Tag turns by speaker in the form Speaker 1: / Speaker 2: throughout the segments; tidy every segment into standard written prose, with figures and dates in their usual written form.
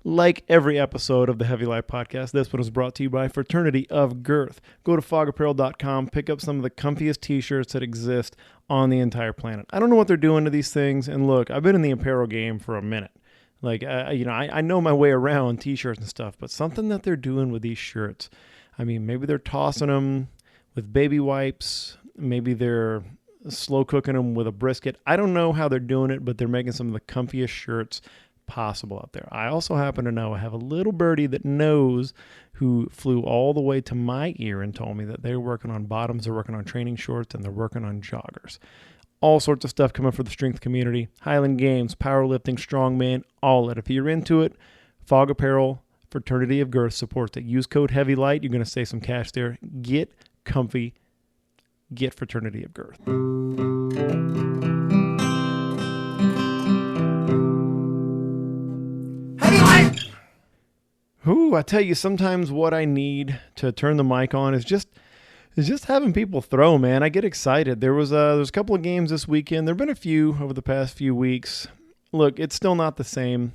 Speaker 1: Like every episode of the Heavy Life Podcast, this one is brought to you by Fraternity of Girth. Go to fogapparel.com, pick up some of the comfiest t-shirts that exist on the entire planet. I don't know what they're doing to these things, and look, I've been in the apparel game for a minute. I know my way around t-shirts and stuff, but something that they're doing with these shirts, I mean, maybe they're tossing them with baby wipes, maybe they're slow cooking them with a brisket. I don't know how they're doing it, but they're making some of the comfiest shirts possible out there. I also happen to know I have a little birdie that knows who flew all the way to my ear and told me that they're working on bottoms, they're working on training shorts, and they're working on joggers. All sorts of stuff coming for the strength community. Highland Games, powerlifting, strongman, all it. If you're into it, Fog Apparel, Fraternity of Girth supports it. Use code HEAVYLIGHT. You're going to save some cash there. Get comfy. Get Fraternity of Girth. Ooh, I tell you, sometimes what I need to turn the mic on is just having people throw, man. I get excited. There's a couple of games this weekend. There've been a few over the past few weeks. Look, it's still not the same.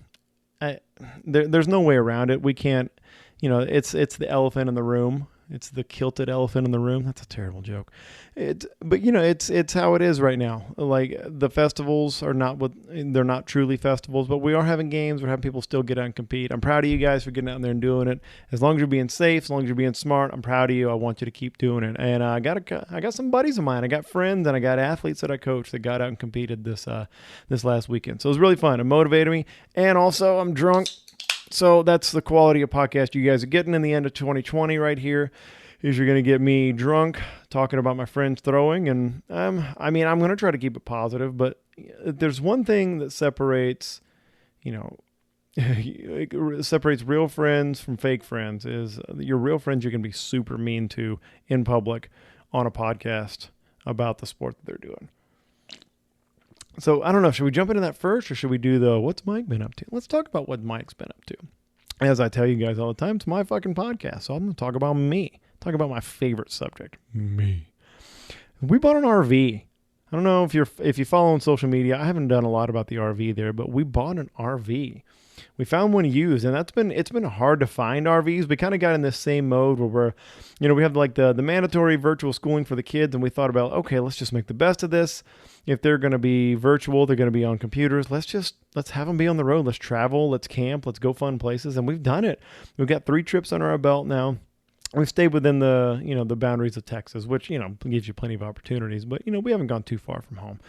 Speaker 1: There's no way around it. We can't, it's the elephant in the room. It's the kilted elephant in the room. That's a terrible joke. But it's how it is right now. Like, the festivals are they're not truly festivals, but we are having games. We're having people still get out and compete. I'm proud of you guys for getting out there and doing it. As long as you're being safe, as long as you're being smart, I'm proud of you. I want you to keep doing it. And I got some buddies of mine. I got friends and I got athletes that I coach that got out and competed this last weekend. So it was really fun. It motivated me. And also, I'm drunk. So that's the quality of podcast you guys are getting in the end of 2020 right here. Is you're going to get me drunk talking about my friends throwing. And I'm going to try to keep it positive, but there's one thing that separates, separates real friends from fake friends is your real friends you can be super mean to in public on a podcast about the sport that they're doing. So I don't know, should we jump into that first or should we do what's Mike been up to? Let's talk about what Mike's been up to. As I tell you guys all the time, it's my fucking podcast. So I'm going to talk about me. Talk about my favorite subject, me. We bought an RV. I don't know if you follow on social media. I haven't done a lot about the RV there, but we bought an RV. We found one used, and it's been hard to find RVs. We kind of got in this same mode where we have like the mandatory virtual schooling for the kids, and we thought about, okay, let's just make the best of this. If they're going to be virtual, they're going to be on computers. Let's have them be on the road. Let's travel. Let's camp. Let's go fun places, and we've done it. We've got 3 trips under our belt now. We've stayed within the boundaries of Texas, which, gives you plenty of opportunities, but, we haven't gone too far from home.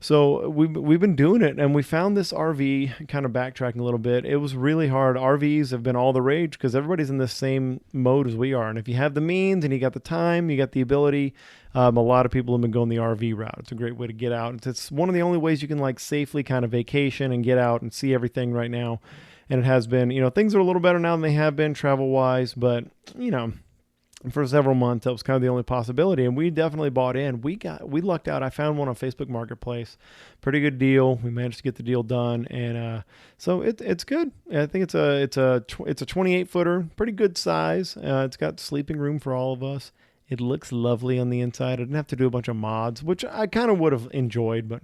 Speaker 1: So we've been doing it, and we found this RV, kind of backtracking a little bit. It was really hard. RVs have been all the rage because everybody's in the same mode as we are. And if you have the means and you got the time, you got the ability, a lot of people have been going the RV route. It's a great way to get out. It's one of the only ways you can safely kind of vacation and get out and see everything right now. And it has been, things are a little better now than they have been travel-wise, but, for several months, that was kind of the only possibility, and we definitely bought in. We lucked out. I found one on Facebook Marketplace, pretty good deal. We managed to get the deal done, and so it's good. I think it's a 28-footer, pretty good size. It's got sleeping room for all of us. It looks lovely on the inside. I didn't have to do a bunch of mods, which I kind of would have enjoyed, but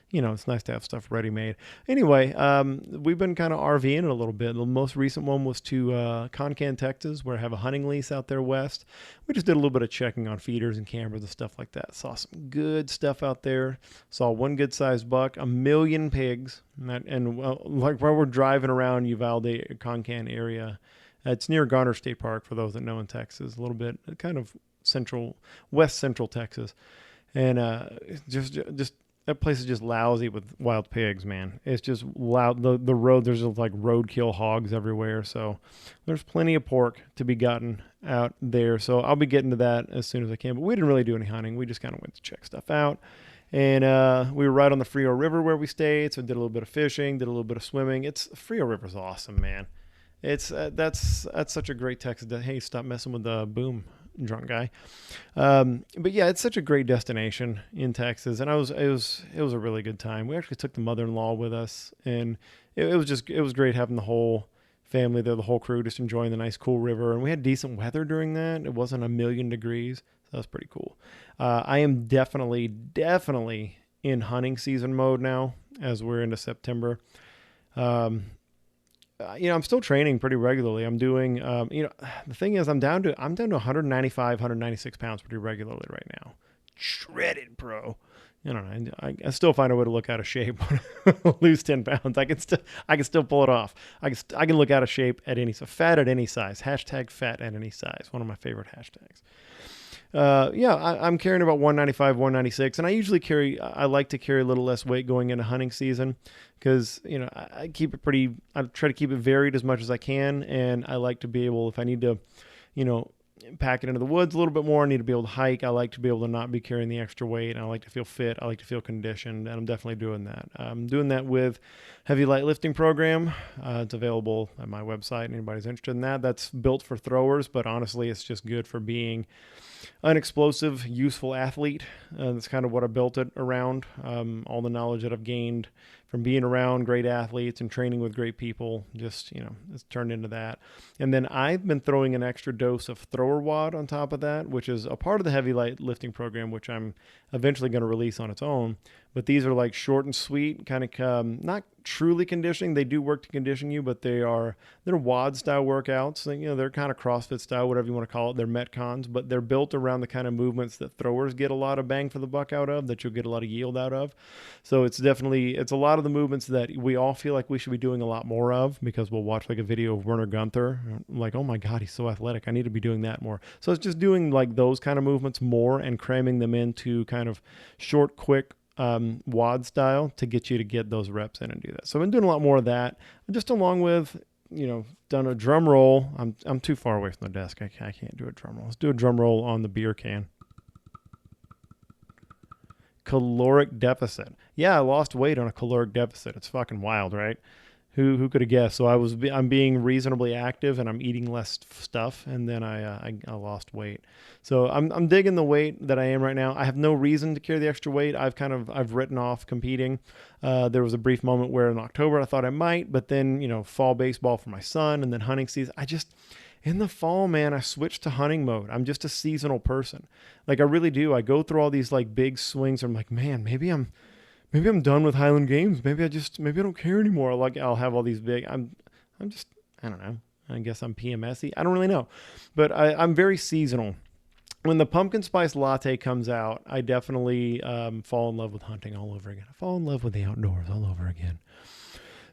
Speaker 1: it's nice to have stuff ready-made. Anyway, we've been kind of RVing it a little bit. The most recent one was to Concan, Texas, where I have a hunting lease out there west. We just did a little bit of checking on feeders and cameras and stuff like that. Saw some good stuff out there. Saw one good-sized buck, 1 million pigs, like while we're driving around Uvalde, Concan area. It's near Garner State Park, for those that know in Texas, a little bit, kind of west central Texas. And just that place is just lousy with wild pigs, man. It's just loud. The road, there's just like roadkill hogs everywhere. So there's plenty of pork to be gotten out there. So I'll be getting to that as soon as I can. But we didn't really do any hunting. We just kind of went to check stuff out. And we were right on the Frio River where we stayed. So did a little bit of fishing, did a little bit of swimming. Frio River's awesome, man. It's that's such a great Texas. Hey, stop messing with the boom, drunk guy. But yeah, it's such a great destination in Texas, and it was a really good time. We actually took the mother-in-law with us, and it was great having the whole family there, the whole crew, just enjoying the nice cool river. And we had decent weather during that. It wasn't 1,000,000 degrees, so that was pretty cool. I am definitely in hunting season mode now as we're into September. I'm still training pretty regularly. I'm doing, the thing is, I'm down to 195, 196 pounds pretty regularly right now. Shredded, bro. I don't know. I still find a way to look out of shape. Lose 10 pounds. I can still pull it off. I can look out of shape at any size. Fat at any size. Hashtag fat at any size. One of my favorite hashtags. I'm carrying about 195, 196, and I like to carry a little less weight going into hunting season because, I try to keep it varied as much as I can. And I like to be able, if I need to, pack it into the woods a little bit more, I need to be able to hike. I like to be able to not be carrying the extra weight. And I like to feel fit. I like to feel conditioned, and I'm definitely doing that. I'm doing that with Heavy Light Lifting Program. It's available at my website. Anybody's interested in that. That's built for throwers, but honestly, it's just good for being an explosive, useful athlete. That's kind of what I built it around. All the knowledge that I've gained from being around great athletes and training with great people, just, it's turned into that. And then I've been throwing an extra dose of thrower wad on top of that, which is a part of the Heavy Light Lifting Program, which I'm eventually going to release on its own. But these are like short and sweet, kind of not truly conditioning. They do work to condition you, but they're WOD style workouts. They're kind of CrossFit style, whatever you want to call it. They're Metcons, but they're built around the kind of movements that throwers get a lot of bang for the buck out of, that you'll get a lot of yield out of. So it's a lot of the movements that we all feel like we should be doing a lot more of, because we'll watch like a video of Werner Gunther, like, oh my God, he's so athletic. I need to be doing that more. So it's just doing like those kind of movements more and cramming them into kind of short, quick, WOD style to get those reps in and do that. So I've been doing a lot more of that, just along with, done a drum roll. I'm too far away from the desk. I can't do a drum roll. Let's do a drum roll on the beer can. Caloric deficit. Yeah, I lost weight on a caloric deficit. It's fucking wild, right? Who could have guessed? So I'm being reasonably active and I'm eating less stuff, and then I lost weight. So I'm digging the weight that I am right now. I have no reason to carry the extra weight. I've written off competing. There was a brief moment where in October I thought I might, but then fall baseball for my son and then hunting season. In the fall, man, I switched to hunting mode. I'm just a seasonal person. Like I really do. I go through all these like big swings. I'm like, man, maybe I'm done with Highland Games. Maybe I don't care anymore. Like I'll have all these big, I don't know. I guess I'm PMSy. I don't really know, but I'm very seasonal. When the pumpkin spice latte comes out, I definitely fall in love with hunting all over again. I fall in love with the outdoors all over again.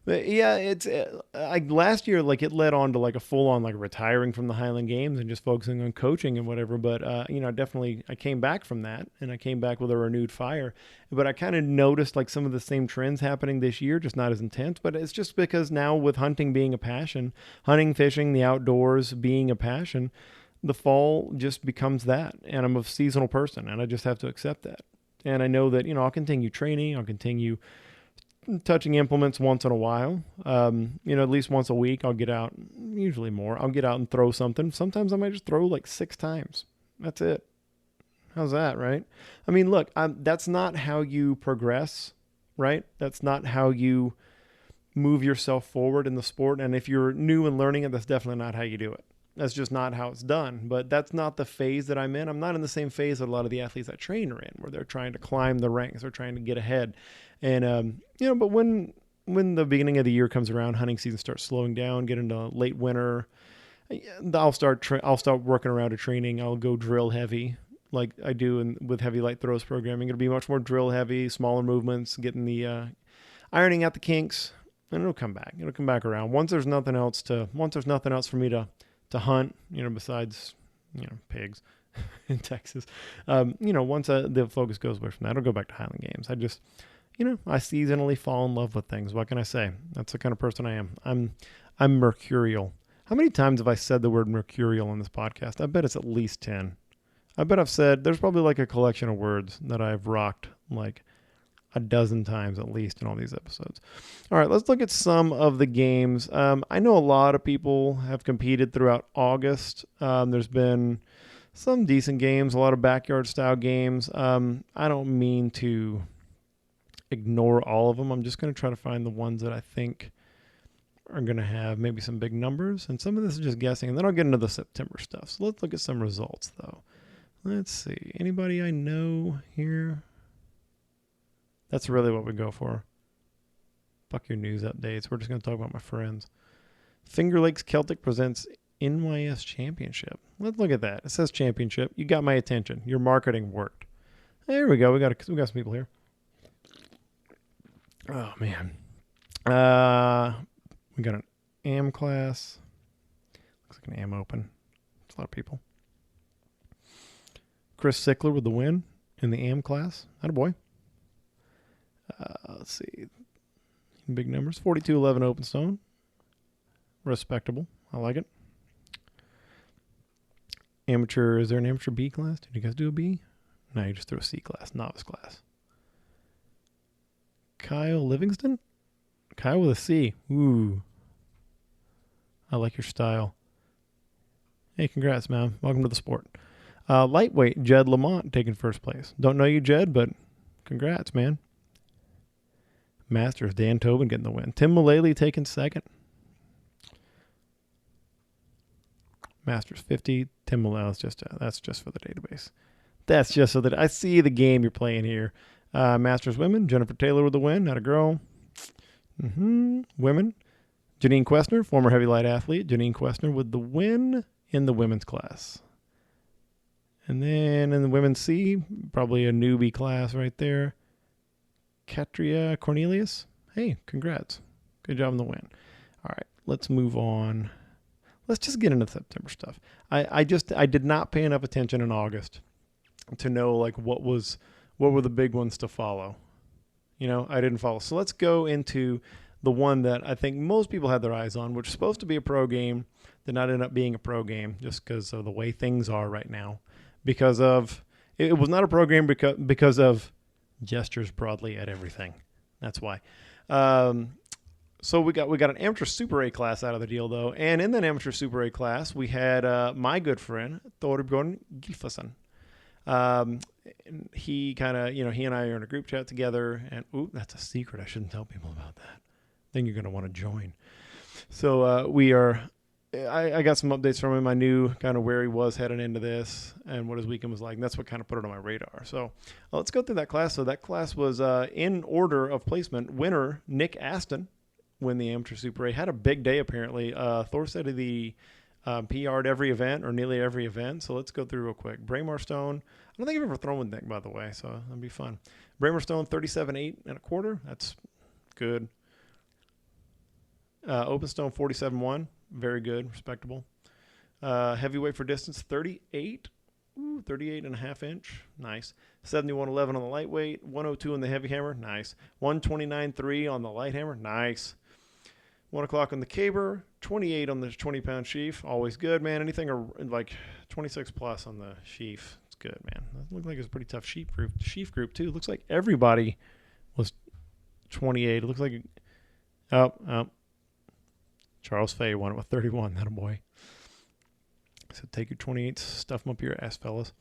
Speaker 1: But yeah, it's last year, like it led on to like a full on like retiring from the Highland Games and just focusing on coaching and whatever. But I came back from that, and I came back with a renewed fire. But I kind of noticed like some of the same trends happening this year, just not as intense. But it's just because now with hunting being a passion, hunting, fishing, the outdoors being a passion, the fall just becomes that. And I'm a seasonal person, and I just have to accept that. And I know that I'll continue training, I'll continue touching implements once in a while. At least once a week I'll get out, usually more. I'll get out and throw something. Sometimes I might just throw like 6 times. That's it. How's that, right? I mean, look, that's not how you progress, right? That's not how you move yourself forward in the sport. And if you're new and learning it, that's definitely not how you do it. That's just not how it's done. But that's not the phase that I'm in. I'm not in the same phase that a lot of the athletes I train are in, where they're trying to climb the ranks, they're trying to get ahead. And, but when the beginning of the year comes around, hunting season starts slowing down, get into late winter, I'll start working around a training. I'll go drill heavy like I do with Heavy Light Throws programming. It'll be much more drill heavy, smaller movements, getting the ironing out the kinks, and it'll come back. It'll come back around. Once there's nothing else for me to hunt, besides, pigs in Texas, once the focus goes away from that, I'll go back to Highland Games. I seasonally fall in love with things. What can I say? That's the kind of person I am. I'm mercurial. How many times have I said the word mercurial in this podcast? I bet it's at least 10. I bet I've said, there's probably like a collection of words that I've rocked like a dozen times at least in all these episodes. All right, let's look at some of the games. I know a lot of people have competed throughout August. There's been some decent games, a lot of backyard style games. I don't mean to ignore all of them. I'm just going to try to find the ones that I think are going to have maybe some big numbers, and some of this is just guessing, and then I'll get into the September stuff. So let's look at some results though. Let's see. Anybody I know here? That's really what we go for. Fuck your news updates. We're just going to talk about my friends. Finger Lakes Celtic presents NYS Championship. Let's look at that. It says championship. You got my attention. Your marketing worked. There we go. We got some people here. Oh man. We got an AM class. Looks like an AM open. It's a lot of people. Chris Sickler with the win in the AM class. Attaboy. Let's see. Big numbers. 42-11 open stone. Respectable. I like it. Amateur. Is there an amateur B class? Did you guys do a B? No, you just threw a C class. Novice class. Kyle Livingston? Kyle with a C. Ooh. I like your style. Hey, congrats, man. Welcome to the sport. Lightweight, Jed Lamont taking first place. Don't know you, Jed, but congrats, man. Masters, Dan Tobin getting the win. Tim Mullally taking second. Masters 50. Tim Mullally, that's just for the database. That's just so that I see the game you're playing here. Masters women, Jennifer Taylor with the win. Not a girl. Women. Janine Questner, former heavy light athlete. Janine Questner with the win in the women's class. And then in the women's C, probably a newbie class right there. Katria Cornelius. Hey, congrats. Good job on the win. All right, let's move on. Let's just get into September stuff. I did not pay enough attention in August to know like what were the big ones to follow. You know, I didn't follow. So let's go into the one that I think most people had their eyes on, which is supposed to be a pro game, did not end up being a pro game just because of the way things are right now. Because of it was not a pro game because of gestures broadly at everything. That's why. So we got an amateur Super A class out of the deal though, and in that amateur Super A class we had my good friend Thorbjorn Gylfason. He kind of, he and I are in a group chat together, and that's a secret. I shouldn't tell people about that. Then you're going to want to join. So I got some updates from him. I knew kind of where he was heading into this and what his weekend was like, and that's what kind of put it on my radar. So let's go through that class. So that class was in order of placement. Winner, Nick Aston, win the amateur Super A. Had a big day apparently. Thor said he PR'd every event or nearly every event. So let's go through real quick. Braemar Stone. I don't think I've ever thrown with Nick, by the way, so that'll be fun. Braemar Stone, 37.8 That's good. Open Stone, 47.1. Very good, respectable. Heavyweight for distance, 38. 38.5 inch. Nice. 71.11 on the lightweight. 102 on the heavy hammer. Nice. 129.3 on the light hammer. Nice. 1 o'clock on the caber. 28 on the 20-pound sheaf. Always good, man. Anything like 26 plus on the sheaf. It's good, man. That looked like it was a pretty tough sheaf group, too. Looks like everybody was 28. It looks like Charles Fay won it with 31. That a boy. So take your 28s, stuff them up your ass, fellas.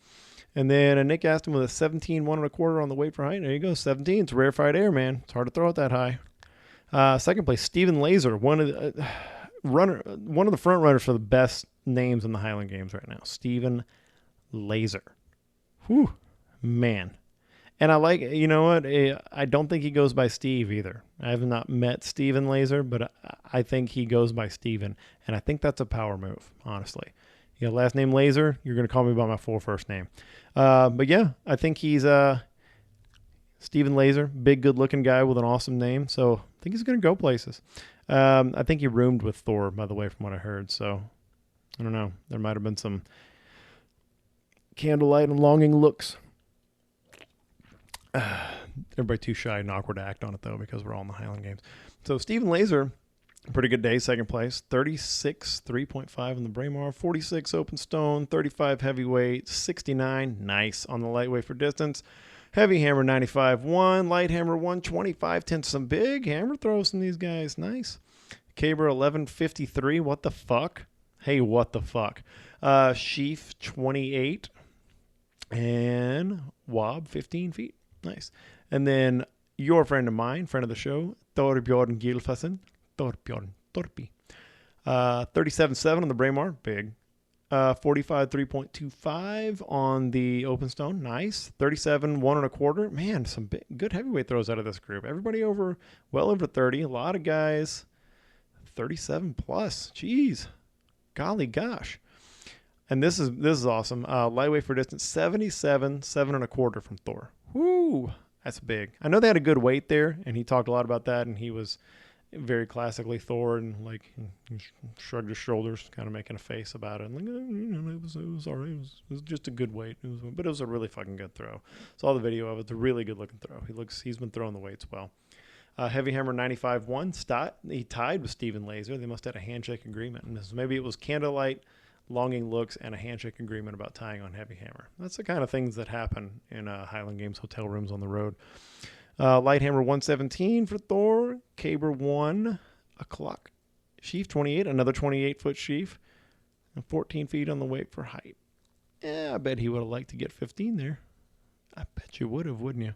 Speaker 1: And then Nick Aston with a 17, 1 1/4 on the weight for height. There you go, 17. It's rarefied air, man. It's hard to throw it that high. Second place, Stephen Laser, one of the front runners for the best names in the Highland Games right now. Stephen Laser. Whew, man. And I like, you know what? I don't think he goes by Steve either. I have not met Stephen Laser, but I think he goes by Stephen. And I think that's a power move, honestly. You got last name Laser, you're going to call me by my full first name. But yeah, I think he's Stephen Laser, big, good-looking guy with an awesome name. So I think he's going to go places. I think he roomed with Thor, by the way, from what I heard. So I don't know. There might have been some candlelight and longing looks. Everybody too shy and awkward to act on it, though, because we're all in the Highland Games. So Stephen Laser, pretty good day, second place. 36, 3.5 on the Braemar, 46 open stone, 35 heavyweight, 69, nice on the lightweight for distance. Heavy hammer, 95.1, light hammer, 125.10. Some big hammer throws from these guys, nice. Caber, 11.53, what the fuck? Hey, what the fuck? Sheaf, 28, and Wob, 15 feet. Nice. And then your friend of mine, friend of the show, Thorbjorn Gylfason. Thorbjorn. 37.7 on the Braemar. Big. 45, 3.25 on the open stone. Nice. 37, 1 1/4. Man, some good heavyweight throws out of this group. Everybody well over 30. A lot of guys 37 plus. Jeez. Golly gosh. And this is awesome. Lightweight for distance, 77, 7.25 from Thor. Woo! That's big. I know they had a good weight there, and he talked a lot about that, and he was very classically Thor, and like he shrugged his shoulders, kind of making a face about it. And like, it was all right. It was just a good weight. But it was a really fucking good throw. Saw the video of it. It's a really good looking throw. He's been throwing the weights well. Heavy Hammer 95-1. He tied with Steven Laser. They must have had a handshake agreement. And maybe it was Candlelight, Longing Looks, and a handshake agreement about tying on Heavy Hammer. That's the kind of things that happen in Highland Games hotel rooms on the road. Light Hammer 117 for Thor. Caber 1 o'clock. Sheaf 28, another 28-foot sheaf. And 14 feet on the weight for height. I bet he would have liked to get 15 there. I bet you would have, wouldn't you?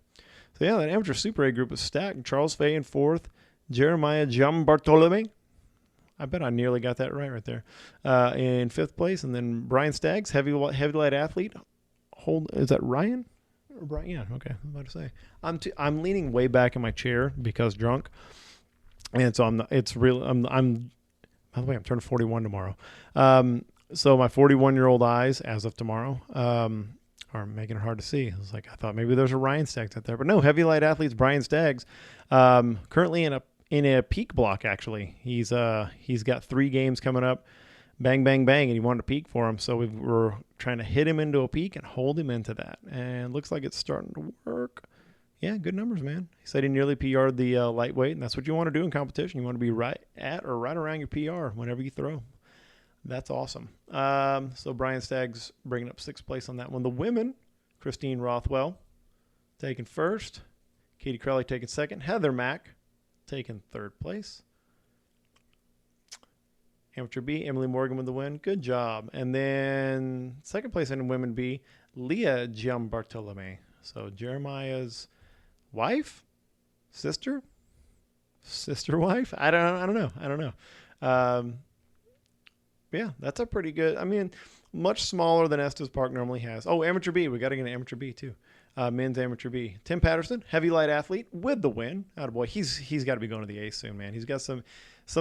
Speaker 1: So yeah, that amateur Super A group was stacked. Charles Fay in 4th. Jeremiah Giambartolome. I bet I nearly got that right there. In 5th place. And then Brian Staggs, heavyweight athlete. Is that Ryan? Brian? Yeah, okay. I was about to say. I'm leaning way back in my chair because drunk. And so by the way, I'm turning 41 tomorrow. So my 41-year-old eyes, as of tomorrow, are making it hard to see. It's like I thought maybe there's a Ryan Staggs out there, but no. Heavyweight athletes Brian Staggs, currently in a peak block. Actually, he's got 3 games coming up. Bang, bang, bang, and he wanted a peak for him, so we're trying to hit him into a peak and hold him into that. And looks like it's starting to work. Yeah, good numbers, man. He said he nearly PR'd the lightweight, and that's what you want to do in competition. You want to be right at or right around your PR whenever you throw. That's awesome. So Brian Staggs bringing up 6th place on that one. The women, Christine Rothwell taking 1st. Katie Crowley taking 2nd. Heather Mack taking 3rd place. Amateur B, Emily Morgan with the win. Good job. And then 2nd place in women B, Leah Giambartolome. So Jeremiah's wife? Sister wife? I don't know. Yeah, that's a pretty good. I mean, much smaller than Estes Park normally has. Oh, Amateur B. We got to get an Amateur B too. Men's Amateur B. Tim Patterson, heavy light athlete with the win. Attaboy. He's got to be going to the A's soon, man. He's got some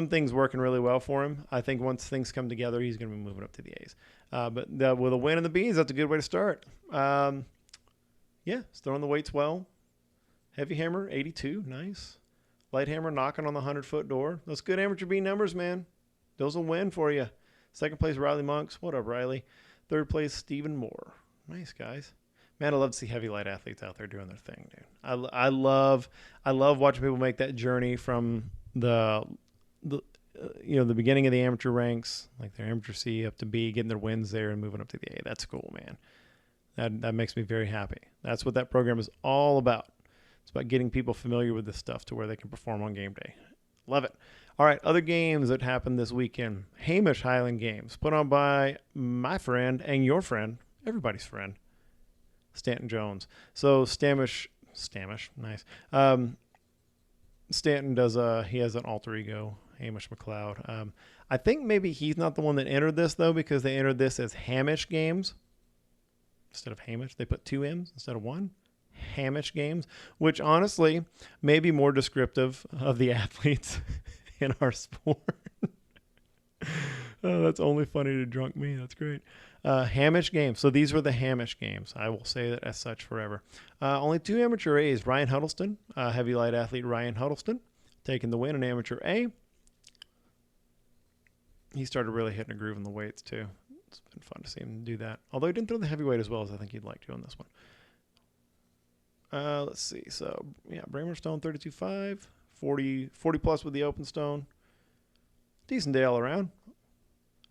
Speaker 1: things working really well for him. I think once things come together, he's going to be moving up to the A's. But with a win in the B's, that's a good way to start. Yeah, he's throwing the weights well. Heavy Hammer, 82. Nice. Light Hammer knocking on the 100-foot door. Those good Amateur B numbers, man. Those will win for you. 2nd place, Riley Monks. What up, Riley? 3rd place, Stephen Moore. Nice, guys. Man, I love to see heavy light athletes out there doing their thing, dude. I love watching people make that journey from the beginning of the amateur ranks, like their amateur C up to B, getting their wins there and moving up to the A. That's cool, man. That makes me very happy. That's what that program is all about. It's about getting people familiar with this stuff to where they can perform on game day. Love it. All right, other games that happened this weekend. Hamish Highland Games, put on by my friend and your friend, everybody's friend, Stanton Jones. So Stamish, nice. Stanton he has an alter ego, Hamish McLeod. I think maybe he's not the one that entered this, though, because they entered this as Hamish Games. Instead of Hamish, they put 2 M's instead of 1. Hamish Games, which honestly may be more descriptive of the athletes in our sport. Oh, that's only funny to drunk me. That's great. Hamish Games. So these were the Hamish Games. I will say that as such forever. Only 2 amateur A's. Ryan Huddleston, heavy light athlete Ryan Huddleston, taking the win in amateur A. He started really hitting a groove in the weights too. It's been fun to see him do that. Although he didn't throw the heavyweight as well as I think he'd like to on this one. Let's see. So, yeah, Bramer Stone 32.5, 40 plus with the open stone. Decent day all around.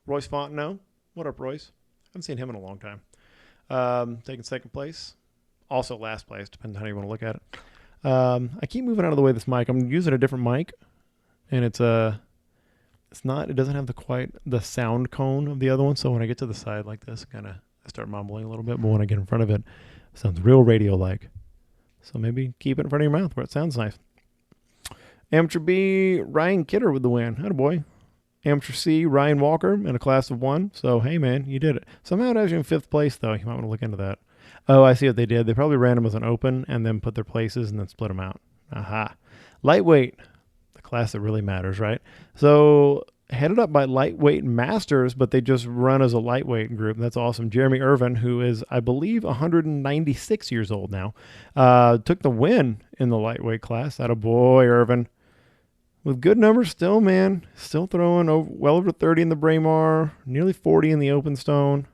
Speaker 1: Royce Fontenot. What up, Royce? Haven't seen him in a long time. Taking 2nd place. Also last place, depends on how you want to look at it. I keep moving out of the way of this mic. I'm using a different mic, and it doesn't have the sound cone of the other one. So when I get to the side like this, I start mumbling a little bit. But when I get in front of it, it sounds real radio-like. So maybe keep it in front of your mouth where it sounds nice. Amateur B, Ryan Kidder with the win. Attaboy. Amateur C, Ryan Walker in a class of 1. So, hey, man, you did it. Somehow it has you in 5th place, though. You might want to look into that. Oh, I see what they did. They probably ran them as an open and then put their places and then split them out. Aha. Lightweight. The class that really matters, right? So headed up by lightweight masters, but they just run as a lightweight group. That's awesome. Jeremy Irvin, who is, I believe, 196 years old now, took the win in the lightweight class. Atta boy, Irvin. With good numbers still, man. Still throwing well over 30 in the Braemar, nearly 40 in the Open Stone.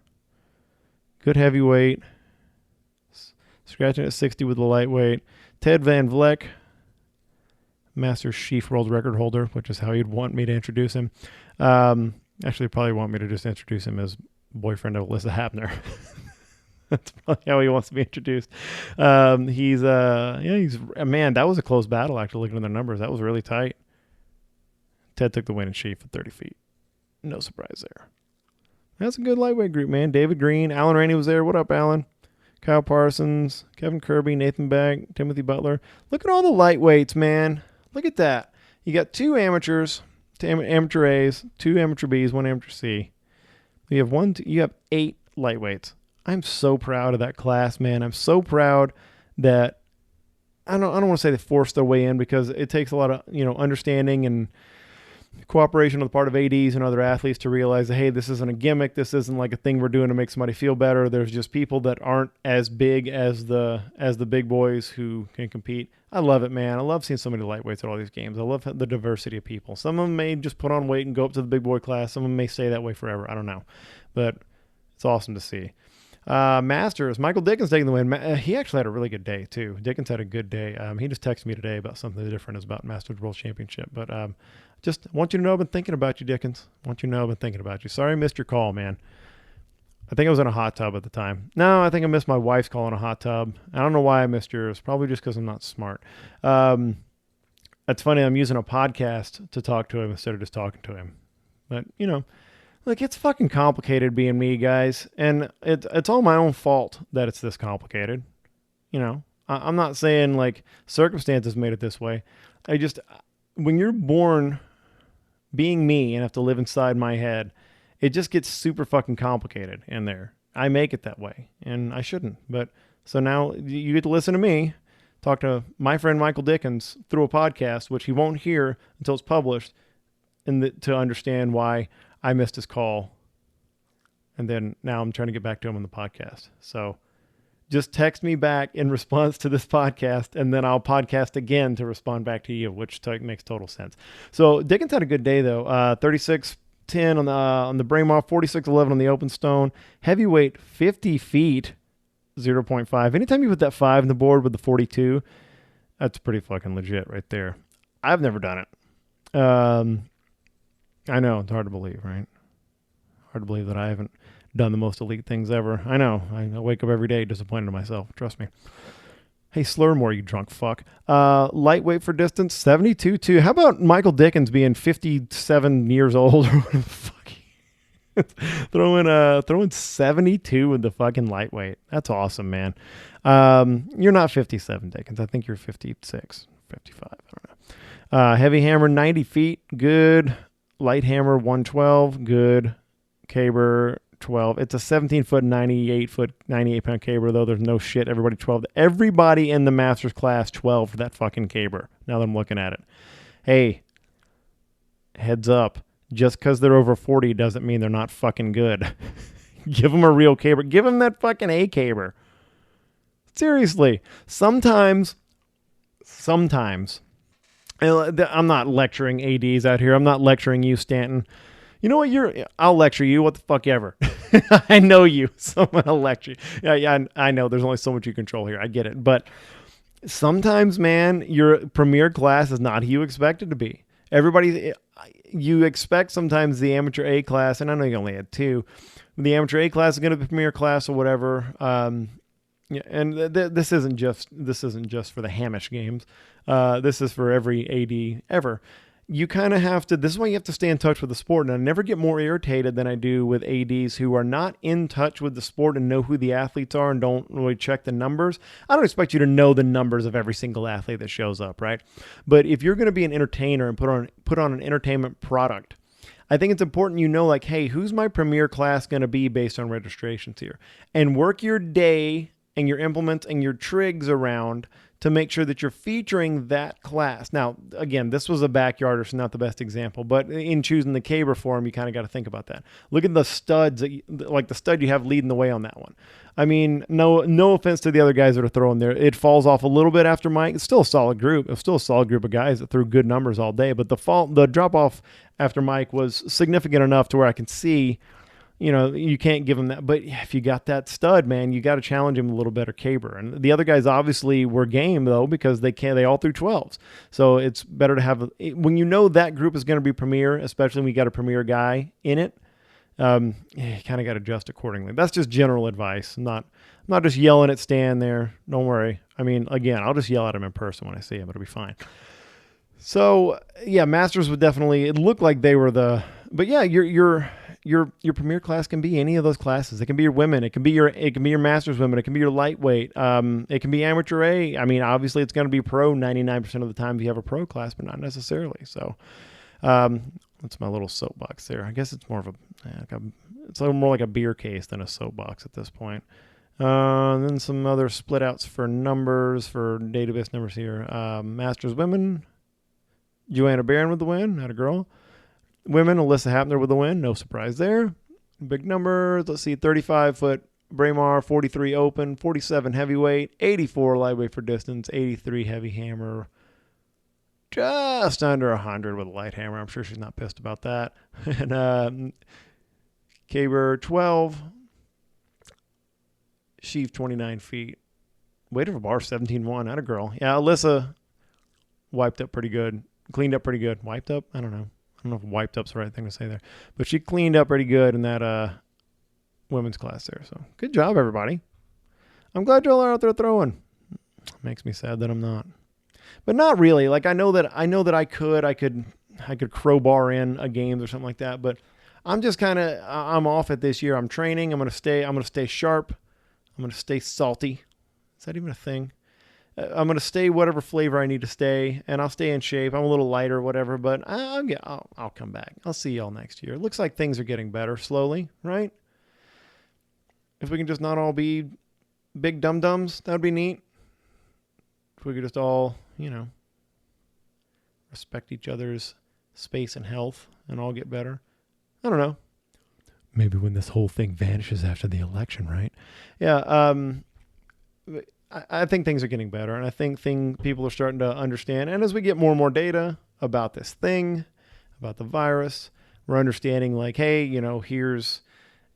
Speaker 1: Good heavyweight. Scratching at 60 with the lightweight. Ted Van Vleck, Masters Sheaf World Record holder, which is how you'd want me to introduce him. Actually, probably want me to just introduce him as boyfriend of Alyssa Hapner. That's probably how he wants to be introduced. He's man, that was a close battle, actually, looking at their numbers. That was really tight. Ted took the win in Sheaf at 30 feet. No surprise there. That's a good lightweight group, man. David Green, Alan Rainey was there. What up, Alan? Kyle Parsons, Kevin Kirby, Nathan Beck, Timothy Butler. Look at all the lightweights, man. Look at that. You got 2 amateurs, amateur A's, 2 amateur B's, 1 amateur C. You have 8 lightweights. I'm so proud of that class, man. I'm so proud that I don't want to say they forced their way in, because it takes a lot of, understanding and cooperation on the part of ADs and other athletes to realize that, hey, this isn't a gimmick. This isn't like a thing we're doing to make somebody feel better. There's just people that aren't as big as the big boys who can compete. I love it, man. I love seeing so many lightweights at all these games. I love the diversity of people. Some of them may just put on weight and go up to the big boy class. Some of them may stay that way forever. I don't know. But it's awesome to see. Masters, Michael Dickens taking the win. He actually had a really good day, too. Dickens had a good day. He just texted me today about something different about Masters World Championship. But just want you to know I've been thinking about you, Dickens. Want you to know I've been thinking about you. Sorry I missed your call, man. I think I was in a hot tub at the time. No, I think I missed my wife's call in a hot tub. I don't know why I missed yours. Probably just because I'm not smart. That's funny. I'm using a podcast to talk to him instead of just talking to him. But, look, it's fucking complicated being me, guys. And it's all my own fault that it's this complicated. I'm not saying, like, circumstances made it this way. When you're born being me and have to live inside my head, it just gets super fucking complicated in there. I make it that way, and I shouldn't. But so now you get to listen to me talk to my friend Michael Dickens through a podcast, which he won't hear until it's published, and to understand why I missed his call. And then now I'm trying to get back to him on the podcast. So just text me back in response to this podcast, and then I'll podcast again to respond back to you, which makes total sense. So Dickens had a good day, though. 36-10 on the Braemar, 46-11 on the Open Stone. Heavyweight, 50 feet, 0.5. Anytime you put that 5 on the board with the 42, that's pretty fucking legit right there. I've never done it. I know, it's hard to believe, right? Hard to believe that I haven't done the most elite things ever. I know. I wake up every day disappointed in myself. Trust me. Hey, slur more, you drunk fuck. Lightweight for distance, 72-2. How about Michael Dickens being 57 years old or whatever the fuck? throwing 72 with the fucking lightweight. That's awesome, man. You're not 57, Dickens. I think you're 56, 55. I don't know. Heavy hammer, 90 feet. Good. Light hammer, 112. Good. Caber, 12. It's a 17-foot, 98-pound caber, though. There's no shit. Everybody 12. Everybody in the Masters class 12 for that fucking caber. Now that I'm looking at it. Hey, heads up. Just because they're over 40 doesn't mean they're not fucking good. Give them a real caber. Give them that fucking A caber. Seriously. Sometimes, I'm not lecturing ADs out here. I'm not lecturing you, Stanton. You know what? I'll lecture you. What the fuck ever. I know you, so I'm going to lecture you. Yeah, I know. There's only so much you control here. I get it. But sometimes, man, your premier class is not who you expect it to be. You expect sometimes the amateur A class, and I know you only had 2. The amateur A class is going to be the premier class or whatever. Yeah, and this isn't just for the Hamish games. This is for every AD ever. You kind of have to, this is why you have to stay in touch with the sport. And I never get more irritated than I do with ADs who are not in touch with the sport and know who the athletes are and don't really check the numbers. I don't expect you to know the numbers of every single athlete that shows up, right? But if you're going to be an entertainer and put on an entertainment product, I think it's important you know, like, hey, who's my premier class going to be based on registrations here? And work your day and your implements and your trigs around to make sure that you're featuring that class. Now, again, this was a backyarder, so not the best example, but in choosing the caber form, you kind of got to think about that. Look at the studs, like the stud you have leading the way on that one. I mean, no offense to the other guys that are throwing there. It falls off a little bit after Mike. It's still a solid group. It's still a solid group of guys that threw good numbers all day, but the drop off after Mike was significant enough to where I can see, you can't give him that. But if you got that stud, man, you got to challenge him a little better caber. And the other guys obviously were game, though, because they all threw 12s. So it's better to have, when you know that group is going to be premier, especially when you got a premier guy in it, you kind of got to adjust accordingly. That's just general advice. I'm not just yelling at Stan there. Don't worry. I mean, again, I'll just yell at him in person when I see him. It'll be fine. So, yeah, Masters would definitely, it looked like they were but yeah, your premier class can be any of those classes. It can be your women. It can be your Masters women. It can be your lightweight. It can be amateur A. I mean, obviously it's going to be pro 99% of the time if you have a pro class, but not necessarily. So, that's my little soapbox there. I guess it's more of it's a little more like a beer case than a soapbox at this point. Then some other split outs for numbers, for database numbers here. Masters women, Joanna Barron with the win, not a girl. Women, Alyssa Hapner with the win, no surprise there. Big numbers, let's see, 35-foot Braemar, 43 open, 47 heavyweight, 84 lightweight for distance, 83 heavy hammer, just under 100 with a light hammer. I'm sure she's not pissed about that. And caber 12, sheaf 29 feet, weight of a bar 17-1, not a girl. Yeah, Alyssa wiped up pretty good, cleaned up pretty good. Wiped up? I don't know. I don't know if wiped up's the right thing to say there. But she cleaned up pretty good in that women's class there. So good job, everybody. I'm glad y'all are out there throwing. Makes me sad that I'm not. But not really. Like I know that I could crowbar in a game or something like that, but I'm just I'm off it this year. I'm training. I'm going to stay sharp. I'm going to stay salty. Is that even a thing? I'm going to stay whatever flavor I need to stay, and I'll stay in shape. I'm a little lighter or whatever, but I'll come back. I'll see y'all next year. It looks like things are getting better slowly, right? If we can just not all be big dum-dums, that would be neat. If we could just all, respect each other's space and health and all get better. I don't know. Maybe when this whole thing vanishes after the election, right? Yeah, I think things are getting better, and I think people are starting to understand. And as we get more and more data about this thing, about the virus, we're understanding like, hey, here's,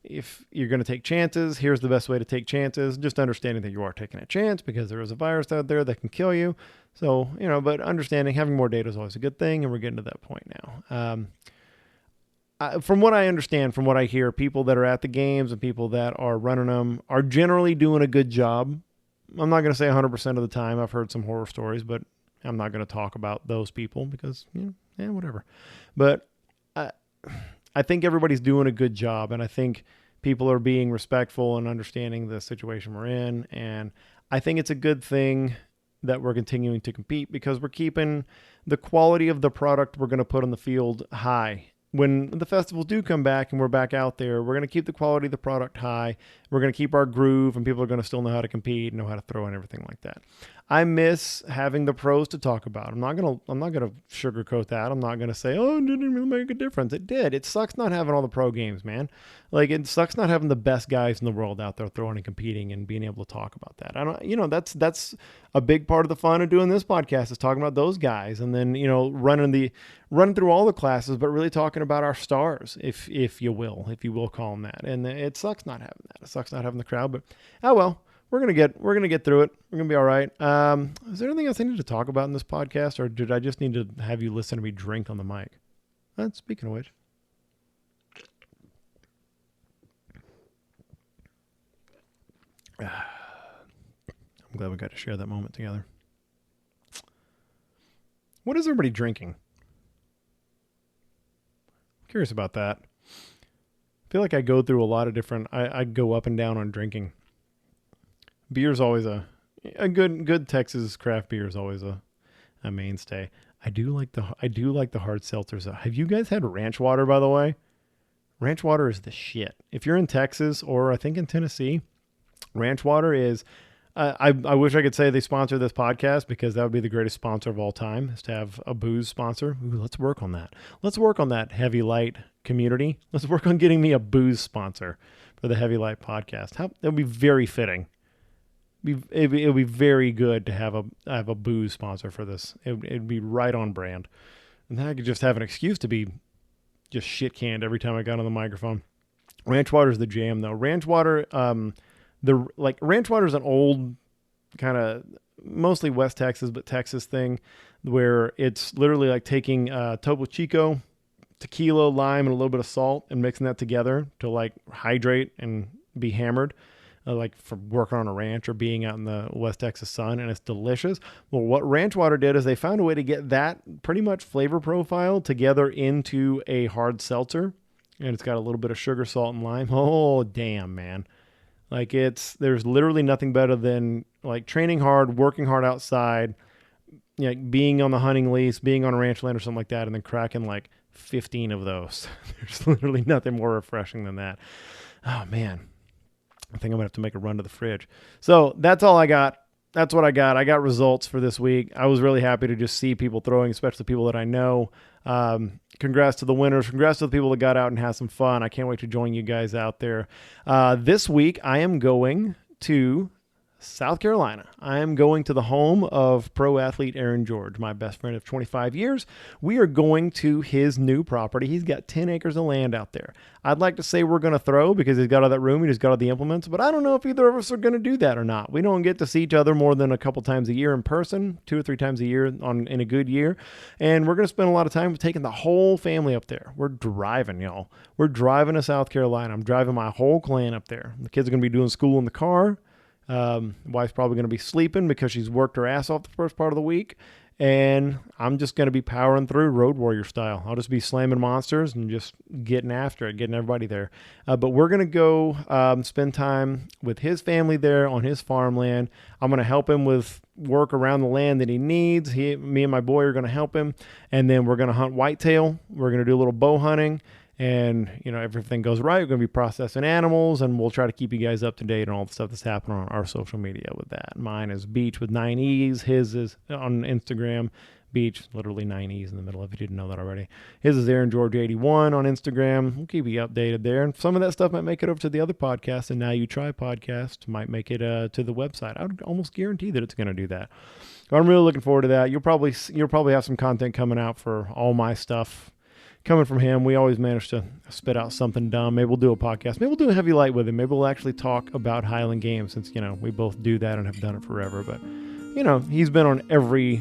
Speaker 1: if you're going to take chances, here's the best way to take chances. Just understanding that you are taking a chance because there is a virus out there that can kill you. So, but understanding, having more data is always a good thing, and we're getting to that point now. From what I understand, from what I hear, people that are at the games and people that are running them are generally doing a good job. I'm not going to say 100% of the time. I've heard some horror stories, but I'm not going to talk about those people because, whatever. But I think everybody's doing a good job, and I think people are being respectful and understanding the situation we're in. And I think it's a good thing that we're continuing to compete because we're keeping the quality of the product we're going to put on the field high. When the festivals do come back and we're back out there, we're going to keep the quality of the product high. We're going to keep our groove, and people are going to still know how to compete, know how to throw, and everything like that. I miss having the pros to talk about. I'm not gonna sugarcoat that. I'm not gonna say, oh, it didn't really make a difference. It did. It sucks not having all the pro games, man. Like it sucks not having the best guys in the world out there throwing and competing and being able to talk about that. That's a big part of the fun of doing this podcast is talking about those guys, and then running through all the classes, but really talking about our stars, if you will call them that. And it sucks not having that. It sucks not having the crowd, but well. We're gonna get through it. We're gonna be all right. Is there anything else I need to talk about in this podcast, or did I just need to have you listen to me drink on the mic? Speaking of which, I'm glad we got to share that moment together. What is everybody drinking? I'm curious about that. I feel like I go through a lot of different. I go up and down on drinking. Beer's always a good Texas craft beer is always a mainstay. I do like the hard seltzers. Have you guys had ranch water, by the way? Ranch water is the shit. If you're in Texas or I think in Tennessee, ranch water is I wish I could say they sponsor this podcast, because that would be the greatest sponsor of all time, is to have a booze sponsor. Ooh, let's work on that. Let's work on that, Heavy Light community. Let's work on getting me a booze sponsor for the Heavy Light podcast. That would be very fitting. It would be very good to have a booze sponsor for this. It'd be right on brand. And then I could just have an excuse to be just shit canned every time I got on the microphone. Ranch water is the jam, though. Ranch water, ranch water is an old kind of mostly West Texas, but Texas thing, where it's literally like taking Topo Chico, tequila, lime, and a little bit of salt, and mixing that together to like hydrate and be hammered. Like for working on a ranch or being out in the West Texas sun, and it's delicious. Well, what Ranch Water did is they found a way to get that pretty much flavor profile together into a hard seltzer, and it's got a little bit of sugar, salt, and lime. Oh, damn, man. Like there's literally nothing better than like training hard, working hard outside, being on the hunting lease, being on a ranch land or something like that, and then cracking like 15 of those. There's literally nothing more refreshing than that. Oh, man. I think I'm going to have to make a run to the fridge. So that's all I got. That's what I got. I got results for this week. I was really happy to just see people throwing, especially people that I know. Congrats to the winners. Congrats to the people that got out and had some fun. I can't wait to join you guys out there. This week, I am going to South Carolina. I am going to the home of pro athlete Aaron George, my best friend of 25 years. We are going to his new property. He's got 10 acres of land out there. I'd like to say we're going to throw, because he's got all that room. He just got all the implements, but I don't know if either of us are going to do that or not. We don't get to see each other more than a couple times a year in person, 2 or 3 times a year in a good year. And we're going to spend a lot of time taking the whole family up there. We're driving, y'all. We're driving to South Carolina. I'm driving my whole clan up there. The kids are going to be doing school in the car. Wife's probably going to be sleeping because she's worked her ass off the first part of the week, and I'm just going to be powering through Road Warrior style. I'll just be slamming monsters and just getting after it, getting everybody there. But we're going to go spend time with his family there on his farmland. I'm going to help him with work around the land that he needs. Me and my boy are going to help him, and then we're going to hunt whitetail. We're going to do a little bow hunting. And, everything goes right. We're going to be processing animals, and we'll try to keep you guys up to date on all the stuff that's happening on our social media with that. Mine is Beach with 9 E's. His is on Instagram. Beach, literally 9 E's in the middle, if you didn't know that already. His is Aaron George 81 on Instagram. We'll keep you updated there. And some of that stuff might make it over to the other podcast, and Now You Try podcast might make it to the website. I would almost guarantee that it's going to do that. So I'm really looking forward to that. You'll probably have some content coming out for all my stuff. Coming from him, we always manage to spit out something dumb. Maybe we'll do a podcast. Maybe we'll do a Heavy Light with him. Maybe we'll actually talk about Highland Games, since, we both do that and have done it forever. But, he's been on every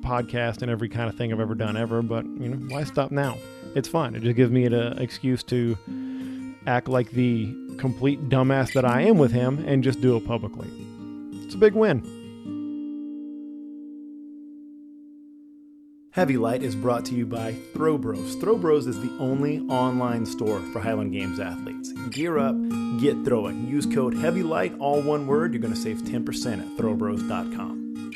Speaker 1: podcast and every kind of thing I've ever done ever. But, why stop now? It's fun. It just gives me an excuse to act like the complete dumbass that I am with him and just do it publicly. It's a big win. Heavy Light is brought to you by Throw Bros. Throw Bros is the only online store for Highland Games athletes. Gear up, get throwing. Use code HEAVYLIGHT, all one word. You're going to save 10% at throwbros.com.